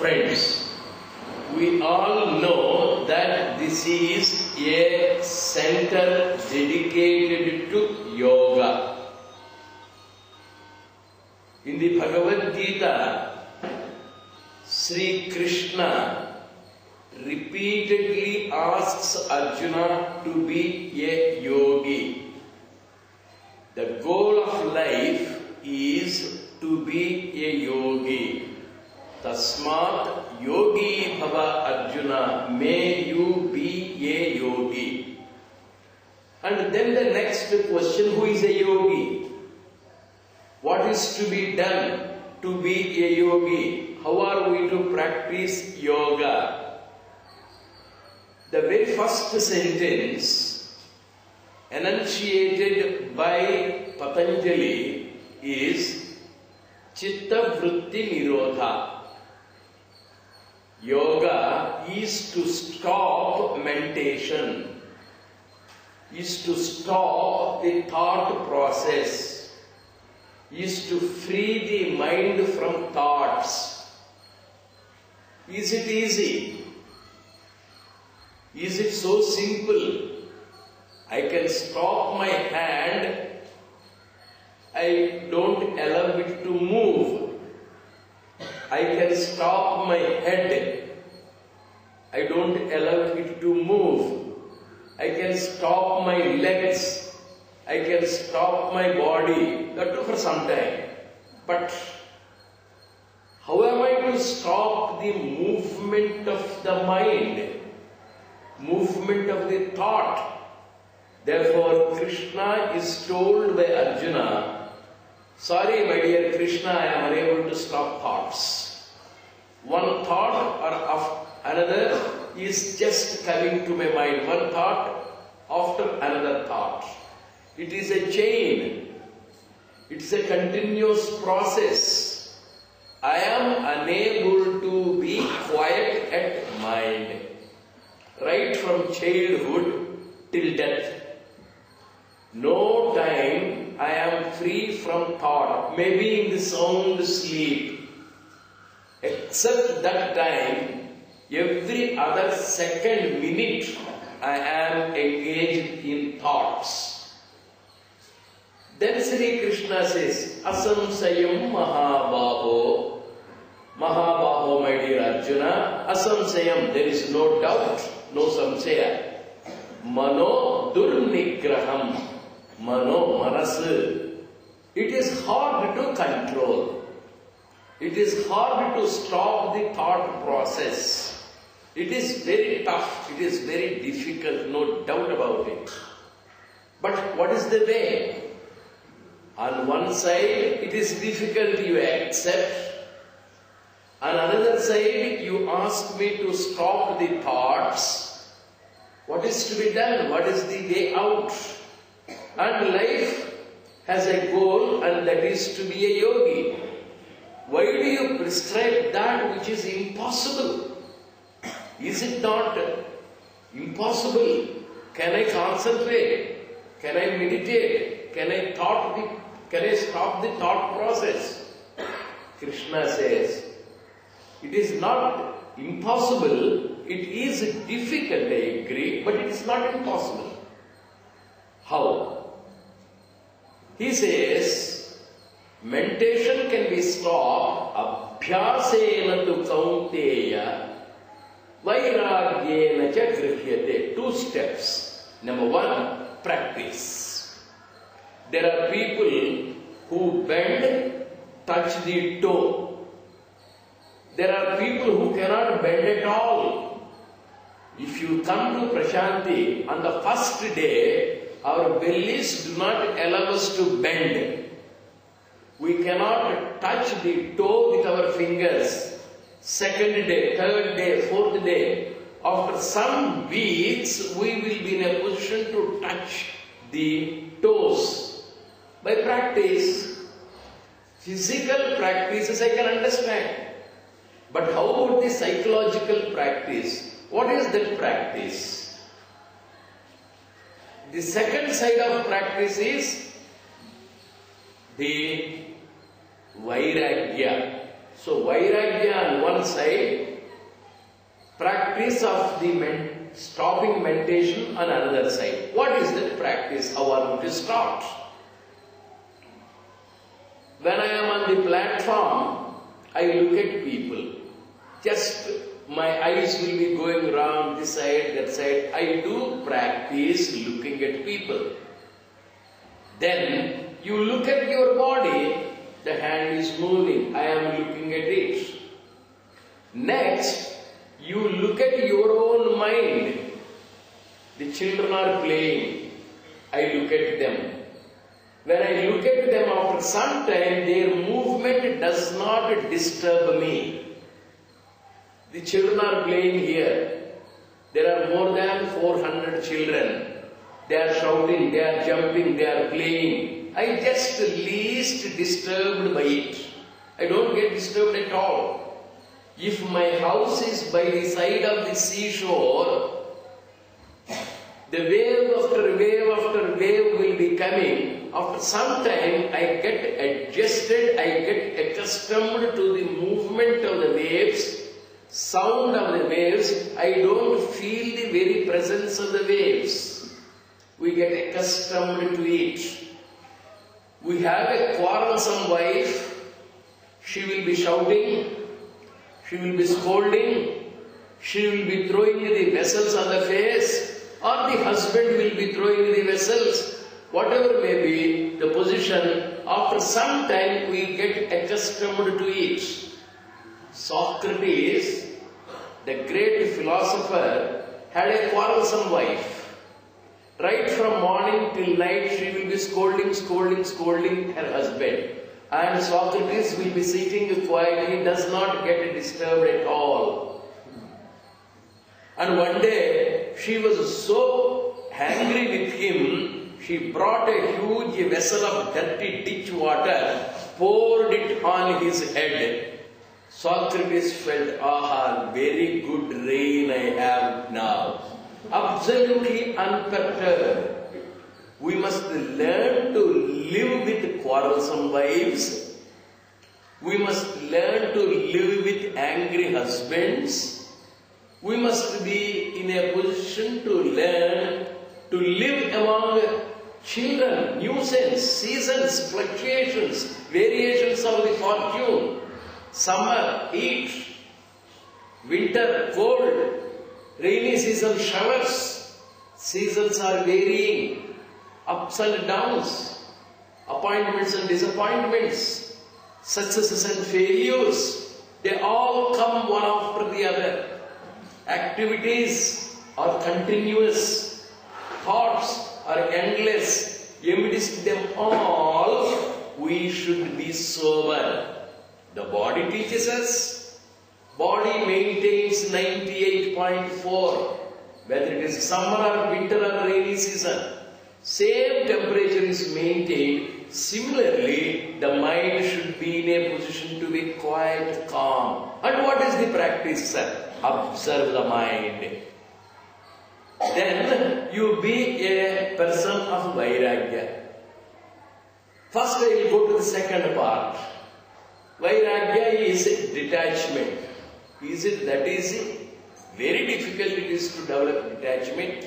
Friends, we all know that this is a center dedicated to yoga. In the Bhagavad Gita, Sri Krishna repeatedly asks Arjuna to be a yogi. The goal of life is to be a yogi. Tasmat yogi bhava Arjuna, may you be a yogi. And then the next question, who is a yogi? What is to be done to be a yogi? How are we to practice yoga? The very first sentence enunciated by Patanjali is Chitta Vritti Nirodha. Yoga is to stop mentation, is to stop the thought process, is to free the mind from thoughts. Is it easy? Is it so simple? I can stop my hand, I don't allow it to move. I can stop my head, I don't allow it to move. I can stop my legs, I can stop my body, that too for some time. But how am I to stop the movement of the mind, movement of the thought? Therefore, Krishna is told by Arjuna, sorry my dear Krishna, I am unable to stop thoughts. One thought or another is just coming to my mind, one thought after another thought. It is a chain, it is a continuous process. I am unable to be quiet at mind, right from childhood till death. No time I am free from thought, maybe in the sound sleep. Except that time, every other second, minute, I am engaged in thoughts. Then Sri Krishna says, Asamsayam Mahabaho. Mahabaho, my dear Arjuna, Asamsayam, there is no doubt, no samsaya. Mano Durnigraham. Mano, Manasu. It is hard to control. It is hard to stop the thought process. It is very tough. It is very difficult, no doubt about it. But what is the way? On one side, it is difficult, you accept. On another side, you ask me to stop the thoughts. What is to be done? What is the way out? And life has a goal, and that is to be a yogi. Why do you prescribe that which is impossible? Is it not impossible? Can I concentrate? Can I meditate? Can I stop the thought process? Krishna says, it is not impossible, it is difficult, I agree, but it is not impossible. How? He says, meditation can be stopped abhyasena tu kaunteya vairagyena cha grihyate. 2 steps. Number 1, practice. There are people who bend touch the toe. There are people who cannot bend at all. If you come to Prashanti on the first day, our bellies do not allow us to bend. We cannot touch the toe with our fingers. Second day, third day, fourth day. After some weeks, we will be in a position to touch the toes. By practice, physical practices I can understand. But how about the psychological practice? What is that practice? The second side of practice is the Vairagya. So Vairagya on one side, practice of the stopping meditation on another side. What is that practice? How are we to start? When I am on the platform, I look at people. Just my eyes will be going around this side, that side. I do practice looking at people. Then you look at your body, the hand is moving, I am looking at it. Next, you look at your own mind. The children are playing, I look at them. When I look at them after some time, their movement does not disturb me. The children are playing here. There are more than 400 children. They are shouting, they are jumping, they are playing. I just least disturbed by it. I don't get disturbed at all. If my house is by the side of the seashore, the wave after wave after wave will be coming. After some time, I get adjusted, I get accustomed to the movement of the waves, sound of the waves. I don't feel the very presence of the waves. We get accustomed to it. We have a quarrelsome wife. She will be shouting, she will be scolding, she will be throwing the vessels on the face, or the husband will be throwing the vessels. Whatever may be the position, after some time we get accustomed to it. Socrates, the great philosopher, had a quarrelsome wife. Right from morning till night she will be scolding her husband. And Socrates will be sitting quiet, he does not get disturbed at all. And one day she was so angry with him, she brought a huge vessel of dirty ditch water, poured it on his head. Socrates felt, aha, very good rain I have now. Absolutely unperturbed. We must learn to live with quarrelsome wives. We must learn to live with angry husbands. We must be in a position to learn to live among children, nuisance, seasons, fluctuations, variations of the fortune. Summer, heat, winter, cold, rainy season, showers. Seasons are varying, ups and downs, appointments and disappointments, successes and failures. They all come one after the other. Activities are continuous, thoughts are endless. Amidst them all, we should be sober. The body teaches us. Body maintains 98.4. Whether it is summer or winter or rainy season, same temperature is maintained. Similarly, the mind should be in a position to be quiet, calm. And what is the practice, sir? Observe the mind. Then you be a person of Vairagya. First I will go to the second part. Vairagya is detachment. Is it that easy? Very difficult it is to develop detachment.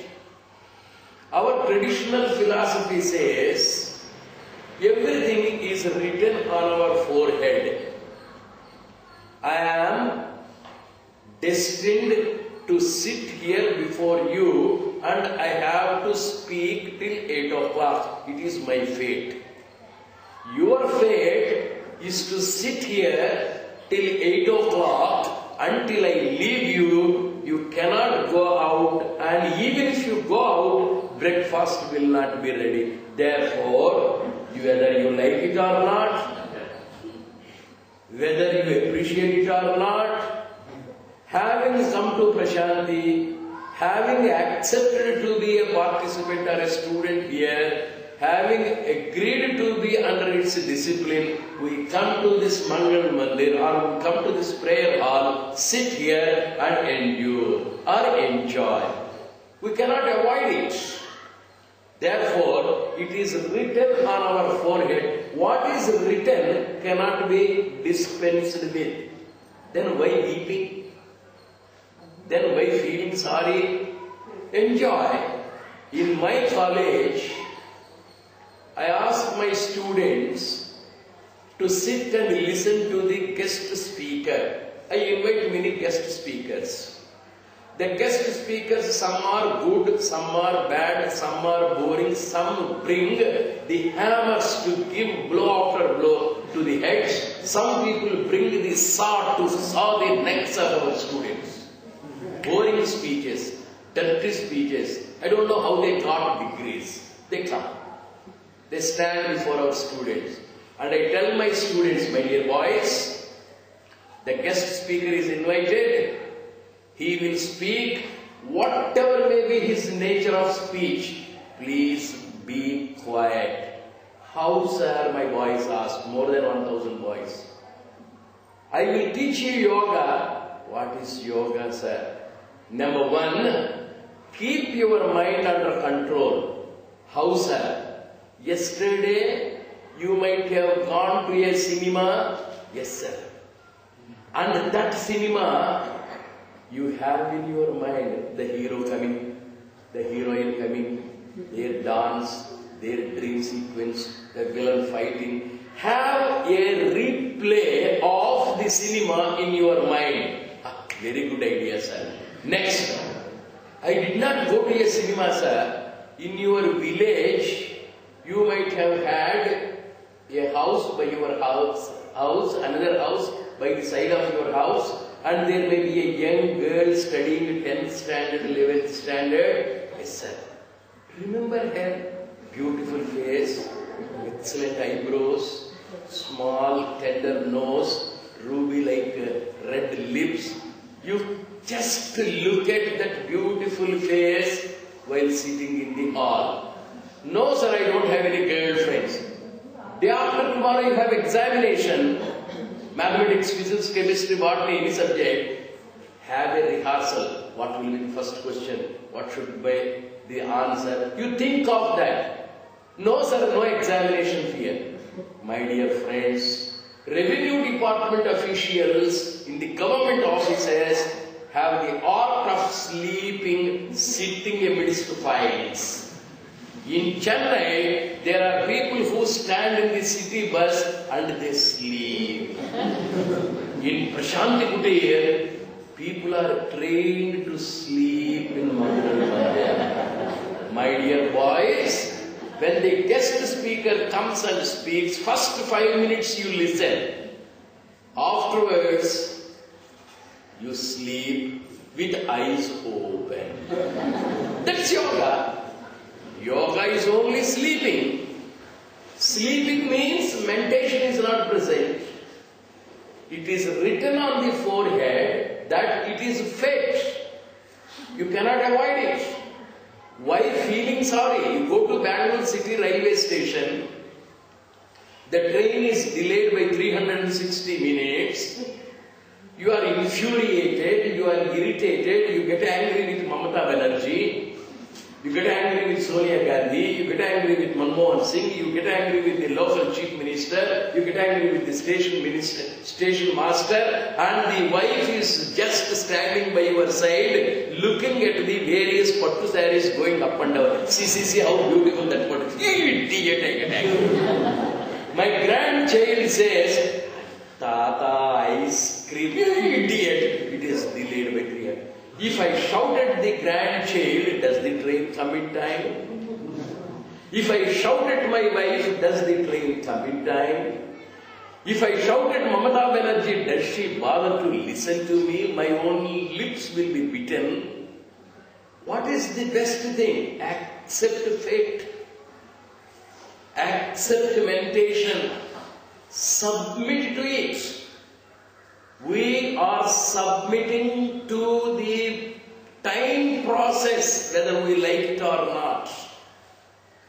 Our traditional philosophy says everything is written on our forehead. I am destined to sit here before you and I have to speak till 8 o'clock. It is my fate. Your your fate is to sit here till 8 o'clock until I leave you. You cannot go out, and even if you go out, breakfast will not be ready. Therefore, whether you like it or not, whether you appreciate it or not, having come to Prashanti, having accepted to be a participant or a student here, having agreed to be under its discipline, we come to this Mangal Mandir or we come to this prayer hall, sit here and endure or enjoy. We cannot avoid it. Therefore, it is written on our forehead. What is written cannot be dispensed with. Then why weeping? Then why feeling sorry? Enjoy. In my college, I ask my students to sit and listen to the guest speaker. I invite many guest speakers. The guest speakers, some are good, some are bad, some are boring, some bring the hammers to give blow after blow to the heads. Some people bring the saw to saw the necks of our students. Boring speeches, dirty speeches. I don't know how they got degrees. They come. They stand before our students. And I tell my students, my dear boys, the guest speaker is invited. He will speak whatever may be his nature of speech. Please be quiet. How, sir, my boys asked, more than 1,000 boys. I will teach you yoga. What is yoga, sir? Number one, keep your mind under control. How, sir? Yesterday, you might have gone to a cinema. Yes, sir. And that cinema, you have in your mind the hero coming, the heroine coming, their dance, their dream sequence, the villain fighting. Have a replay of the cinema in your mind. Very good idea, sir. Next, I did not go to a cinema, sir. In your village, you might have had a house by your house, another house by the side of your house, and there may be a young girl studying 10th standard, 11th standard. Yes, sir. Remember her beautiful face, excellent eyebrows, small tender nose, ruby-like red lips. You just look at that beautiful face while sitting in the hall. No, sir, I don't have any girlfriends. Day after tomorrow you have examination. Mathematics, physics, chemistry, botany, any subject. Have a rehearsal. What will be the first question? What should be the answer? You think of that. No, sir, no examination fear. My dear friends, revenue department officials in the government offices have the art of sleeping, sitting amidst files. In Chennai, there are people who stand in the city bus and they sleep. In Prashanti Kutir, people are trained to sleep in Mangal Mandir. My dear boys, when the guest speaker comes and speaks, first 5 minutes you listen. Afterwards, you sleep with eyes open. That's yoga. Yoga is only sleeping. Sleeping means meditation is not present. It is written on the forehead that it is fate. You cannot avoid it. Why feeling sorry? You go to Bangalore City railway station. The train is delayed by 360 minutes. You are infuriated, you are irritated, you get angry with Mamata Banerjee. You get angry with Sonia Gandhi, you get angry with Manmohan Singh, you get angry with the local chief minister, you get angry with the station minister, station master, and the wife is just standing by your side, looking at the various pattu sarees going up and down. See how beautiful that pattu. Idiot, I get angry. My grandchild says, Tata, ice cream. Idiot. It is delayed by 3 hours. If I shout at the grandchild, does the train come in time? If I shout at my wife, does the train come in time? If I shout at Mamata Banerjee, does she bother to listen to me? My own lips will be bitten. What is the best thing? Accept fate. Accept temptation. Submit to it. We are submitting to the time process, whether we like it or not.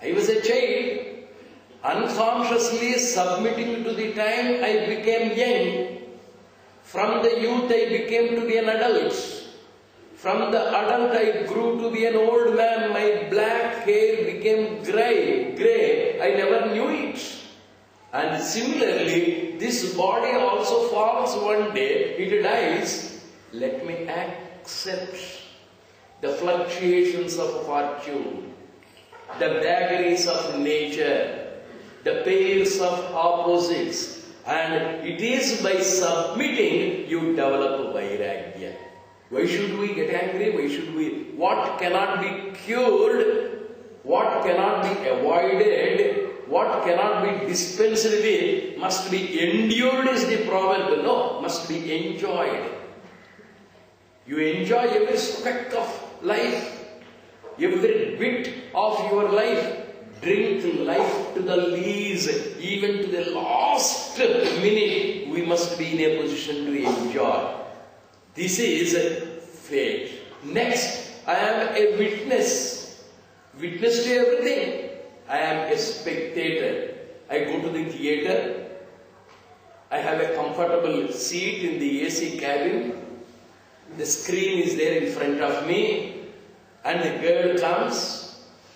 I was a child. Unconsciously submitting to the time, I became young. From the youth, I became to be an adult. From the adult, I grew to be an old man. My black hair became grey. I never knew it. And similarly, this body also falls one day, it dies. Let me accept the fluctuations of fortune, the vagaries of nature, the pairs of opposites, and it is by submitting you develop vairagya. Why should we get angry? Why should we? What cannot be cured, what cannot be avoided, what cannot be dispensed with must be endured is the proverb. No, must be enjoyed. You enjoy every speck of life, every bit of your life. Drink life to the lees, even to the last minute, we must be in a position to enjoy. This is faith. Next, I am a witness. Witness to everything. I am a spectator. I go to the theater. I have a comfortable seat in the AC cabin. The screen is there in front of me. And the girl comes.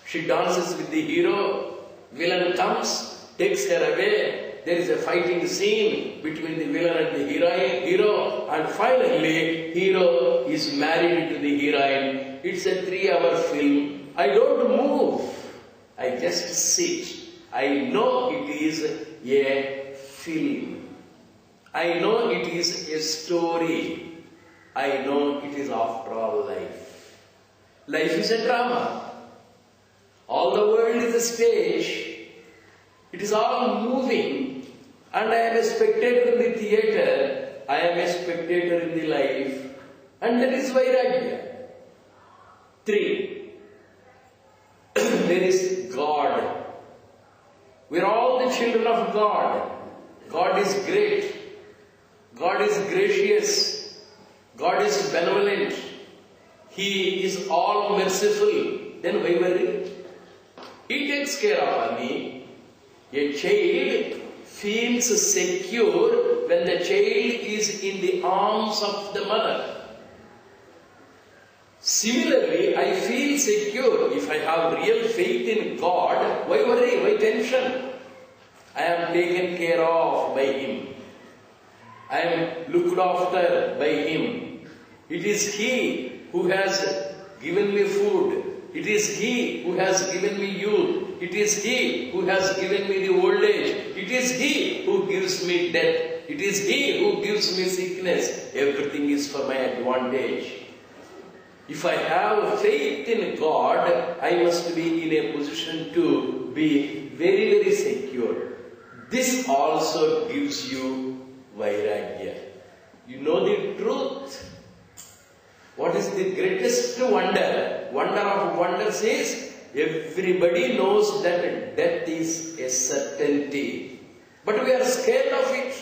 She dances with the hero. Villain comes, takes her away. There is a fighting scene between the villain and the hero. And finally, hero is married to the heroine. It's a 3-hour film. I don't move. I just sit. I know it is a film. I know it is a story. I know it is after all life. Life is a drama. All the world is a stage. It is all moving. And I am a spectator in the theater. I am a spectator in the life. And that is Vairagya. 3. There is God. We are all the children of God. God is great. God is gracious. God is benevolent. He is all merciful. Then why worry? He takes care of me. A child feels secure when the child is in the arms of the mother. Similarly, I feel secure if I have real faith in God. Why worry? Why tension? I am taken care of by Him. I am looked after by Him. It is He who has given me food. It is He who has given me youth. It is He who has given me the old age. It is He who gives me death. It is He who gives me sickness. Everything is for my advantage. If I have faith in God, I must be in a position to be very, very secure. This also gives you Vairagya. You know the truth. What is the greatest wonder? Wonder of wonders is everybody knows that death is a certainty. But we are scared of it.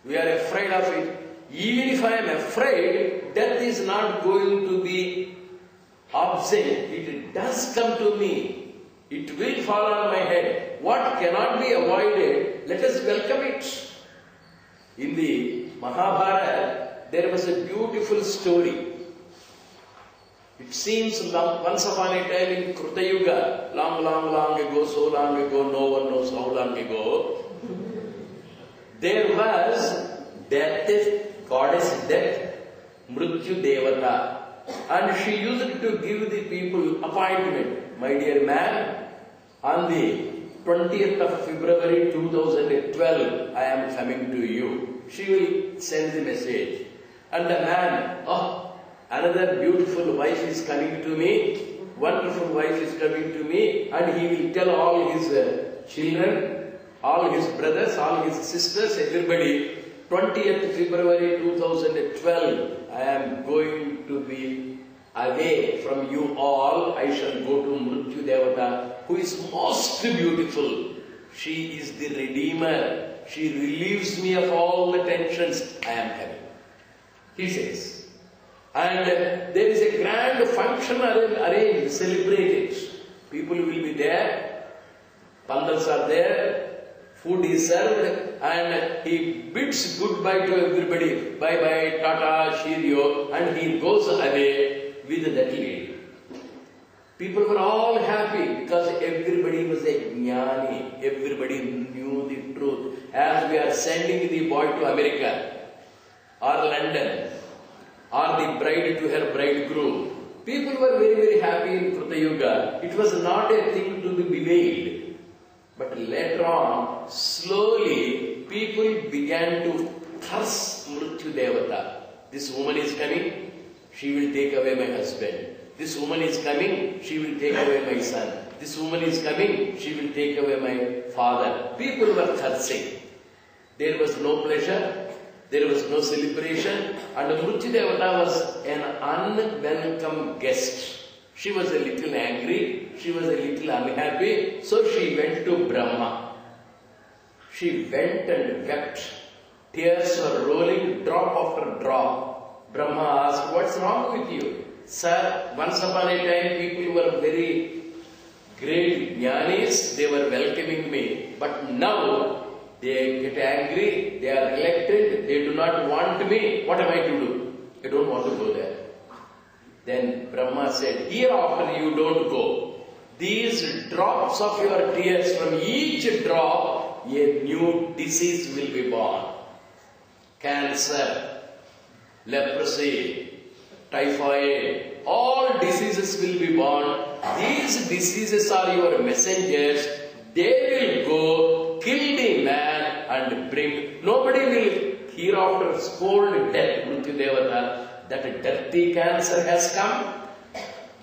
We are afraid of it. Even if I am afraid, death is not going to be absent. It does come to me. It will fall on my head. What cannot be avoided, let us welcome it. In the Mahabharata, there was a beautiful story. It seems once upon a time in Kruta Yuga, long, long, long ago, so long ago, no one knows how long ago, there was death, goddess death, Mrityu Devata. And she used to give the people appointment. My dear man, on the 20th of February 2012, I am coming to you. She will send the message. And the man, oh, another beautiful wife is coming to me, wonderful wife is coming to me, and he will tell all his children, all his brothers, all his sisters, everybody. 20th February 2012, I am going to be away from you all. I shall go to Mrityu Devata, who is most beautiful. She is the Redeemer. She relieves me of all the tensions I am having. He says. And there is a grand function arranged, celebrated. People will be there, pandals are there, food is served, and he bids goodbye to everybody. Bye bye, Tata, Shiryo, and he goes away with that lady. People were all happy because everybody was a jnani. Everybody knew the truth. As we are sending the boy to America or London or the bride to her bridegroom, people were very, very happy in Kruta Yuga. It was not a thing to be bewailed. But later on, slowly, people began to curse Mrityu Devata. This woman is coming, she will take away my husband. This woman is coming, she will take away my son. This woman is coming, she will take away my father. People were cursing. There was no pleasure, there was no celebration, and Mrityu Devata was an unwelcome guest. She was a little angry, she was a little unhappy, so she went to Brahma. She went and wept. Tears were rolling drop after drop. Brahma asked, "What's wrong with you?" "Sir, once upon a time people were very great jnanis, they were welcoming me, but now they get angry, they are reluctant, they do not want me. What am I to do? I don't want to go there." Then Brahma said, "Hereafter you don't go. These drops of your tears, from each drop, a new disease will be born. Cancer, leprosy, typhoid, all diseases will be born. These diseases are your messengers. They will go, kill the man and bring. Nobody will hereafter scold death, Mrityu Devata. That dirty cancer has come,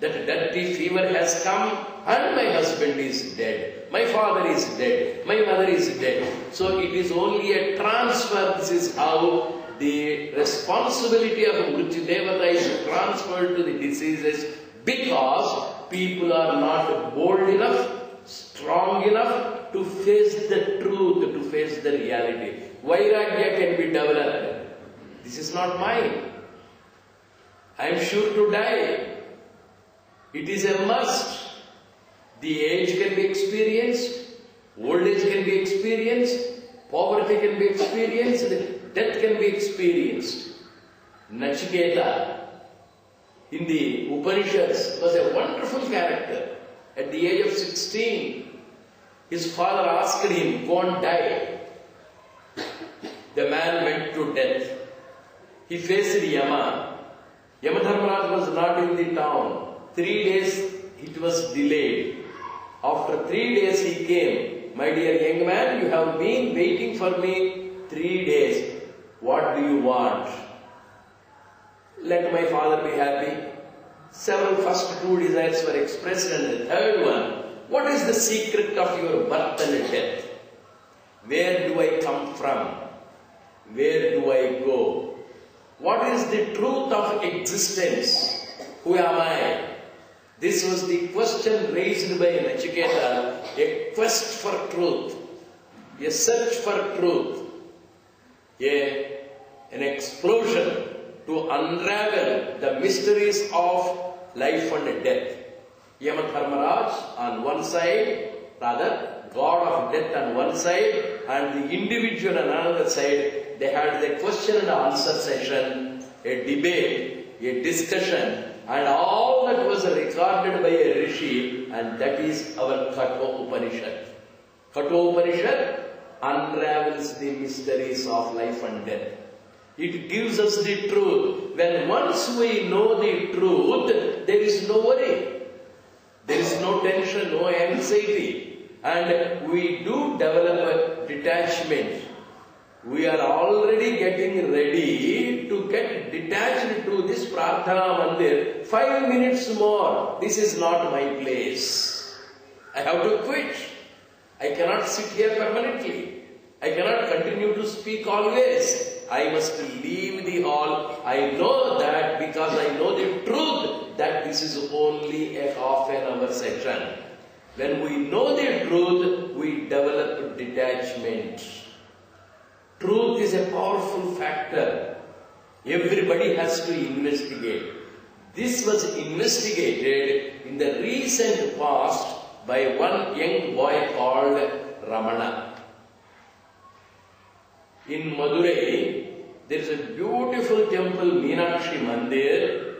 that dirty fever has come, and my husband is dead, my father is dead, my mother is dead. So it is only a transfer. This is how the responsibility of Mrityu Devata is transferred to the diseases, because people are not bold enough, strong enough to face the truth, to face the reality. Vairagya can be developed. This is not mine. I am sure to die. It is a must. The age can be experienced, old age can be experienced, poverty can be experienced, death can be experienced. Nachiketa in the Upanishads was a wonderful character. At the age of 16, his father asked him, "Go and die." The man went to death. He faced Yama. Yamadharmaraj was not in the town. 3 days it was delayed. After 3 days he came. "My dear young man, you have been waiting for me 3 days. What do you want?" "Let my father be happy." Several first 2 desires were expressed, and the third one, "What is the secret of your birth and death? Where do I come from? Where do I go? What is the truth of existence? Who am I?" This was the question raised by Nachiketa, a quest for truth, a search for truth, an explosion to unravel the mysteries of life and death. Yamadharmaraj on one side, rather God of death on one side, and the individual on another side. They had the question and answer session, a debate, a discussion, and all that was recorded by a rishi, and that is our Katha Upanishad. Katha Upanishad unravels the mysteries of life and death. It gives us the truth. When once we know the truth, there is no worry. There is no tension, no anxiety. And we do develop a detachment. We are already getting ready to get detached to this Prarthana Mandir. 5 minutes more. This is not my place. I have to quit. I cannot sit here permanently. I cannot continue to speak always. I must leave the hall. I know that because I know the truth that this is only a half an hour session. When we know the truth, we develop detachment. Truth is a powerful factor. Everybody has to investigate. This was investigated in the recent past by one young boy called Ramana. In Madurai, there is a beautiful temple, Meenakshi Mandir.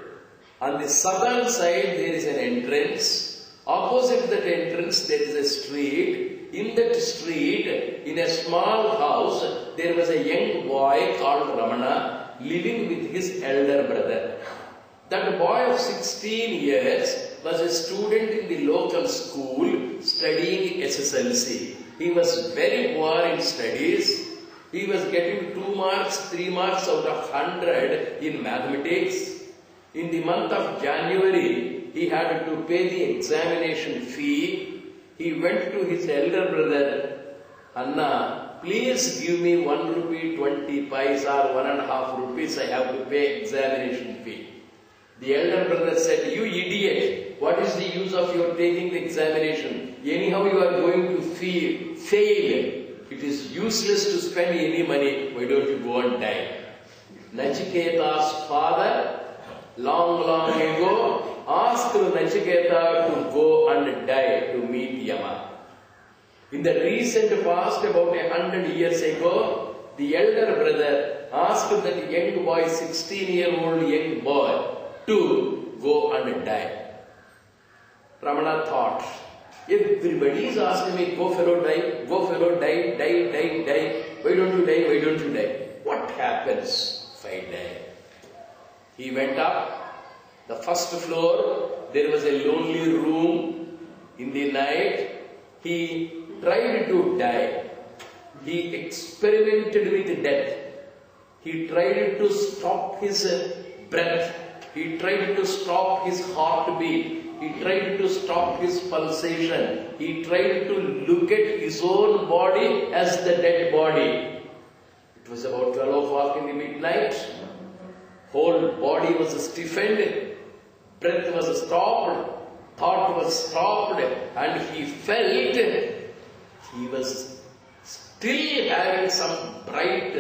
On the southern side, there is an entrance. Opposite that entrance, there is a street. In that street, in a small house, there was a young boy called Ramana living with his elder brother. That boy of 16 years was a student in the local school studying SSLC. He was very poor in studies. He was getting 2 marks, 3 marks out of 100 in mathematics. In the month of January, he had to pay the examination fee. He went to his elder brother, Anna, please give me 1 rupee 20 paise or 1.5 rupees, I have to pay examination fee. The elder brother said, you idiot, what is the use of your taking the examination? Anyhow you are going to fail. It is useless to spend any money. Why don't you go and die? Nachiketa's father, long ago, asked Nachiketa to go and die to meet Yama. In the recent past, about 100 years ago, the elder brother asked that young boy, 16-year-old young boy, to go and die. Ramana thought, everybody is asking me, go fellow, die, die. Why don't you die, why don't you die? What happens if I die? He went up, the first floor, there was a lonely room. In the night, he tried to die. He experimented with death. He tried to stop his breath. He tried to stop his heartbeat. He tried to stop his pulsation. He tried to look at his own body as the dead body. It was about 12 o'clock in the midnight. Whole body was stiffened. Breath was stopped. Thought was stopped. And he felt he was still having some bright